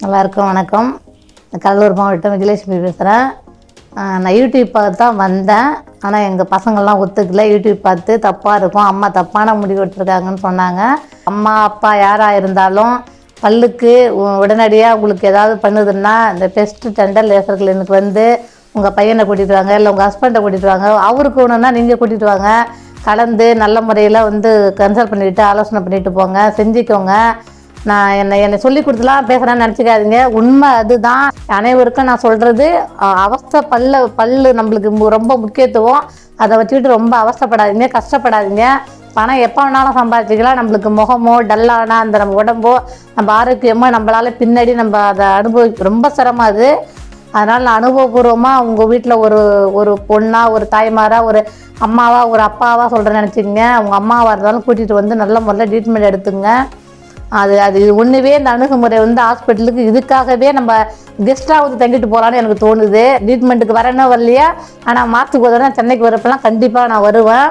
எல்லாருக்கும் வணக்கம். கடலூர் மாவட்டம் விஜயலட்சுமி பேசுகிறேன். நான் யூடியூப் பார்த்து தான் வந்தேன். ஆனால் எங்கள் பசங்கள்லாம் ஒத்துக்கல. யூடியூப் பார்த்து தப்பாக இருக்கும், அம்மா தப்பான முடிவு எடுத்துருக்காங்கன்னு சொன்னாங்க. அம்மா அப்பா யாராக இருந்தாலும் பல்லுக்கு உடனடியாக உங்களுக்கு ஏதாவது பண்ணுதுன்னா இந்த பெஸ்ட்டு டென்டல் லேசர் கிளினிக் வந்து உங்கள் பையனை கூட்டிகிட்டு வாங்க, இல்லை உங்கள் ஹஸ்பண்டை கூட்டிகிட்டு வாங்க. அவருக்கு ஒன்றுன்னா நீங்கள் கூட்டிகிட்டு வாங்க. கலந்து நல்ல முறையில் வந்து கன்சல்ட் பண்ணிவிட்டு ஆலோசனை பண்ணிவிட்டு போங்க, செஞ்சுக்கோங்க. நான் என்னை சொல்லி கொடுத்துலாம் பேசுகிறேன்னு நினச்சிக்காதீங்க. உண்மை அதுதான். அனைவருக்கும் நான் சொல்கிறது, அவஸ்தை பல்லு நம்மளுக்கு ரொம்ப முக்கியத்துவம். அதை வச்சுக்கிட்டு ரொம்ப அவஸ்தைப்படாதீங்க, கஷ்டப்படாதீங்க. பணம் எப்போ வேணாலும் சம்பாதிச்சிக்கலாம். நம்மளுக்கு முகமோ டல்லானா அந்த நம்ம உடம்போ நம்ம ஆரோக்கியமோ நம்மளால் பின்னாடி நம்ம அதை ரொம்ப சிரமம் அது. அதனால் நான் அனுபவபூர்வமாக உங்கள் வீட்டில் ஒரு பொண்ணாக, ஒரு தாய்மாராக, ஒரு அம்மாவாக, ஒரு அப்பாவாக சொல்கிறேன்னு நினச்சிங்க. அவங்க அம்மாவாக இருந்தாலும் கூட்டிகிட்டு வந்து நல்ல முறையில் ட்ரீட்மெண்ட் எடுத்துங்க. அது ஒன்றுவே இந்த அணுகுமுறை வந்து ஹாஸ்பிட்டலுக்கு இதுக்காகவே நம்ம கெஸ்ட்டாக வந்து தங்கிட்டு போகலான்னு எனக்கு தோணுது. ட்ரீட்மெண்ட்டுக்கு வரேன்னா வரலையா, ஆனால் மாதத்துக்கு ஒரு தடவை சென்னைக்கு வரப்பெல்லாம் கண்டிப்பாக நான் வருவேன்.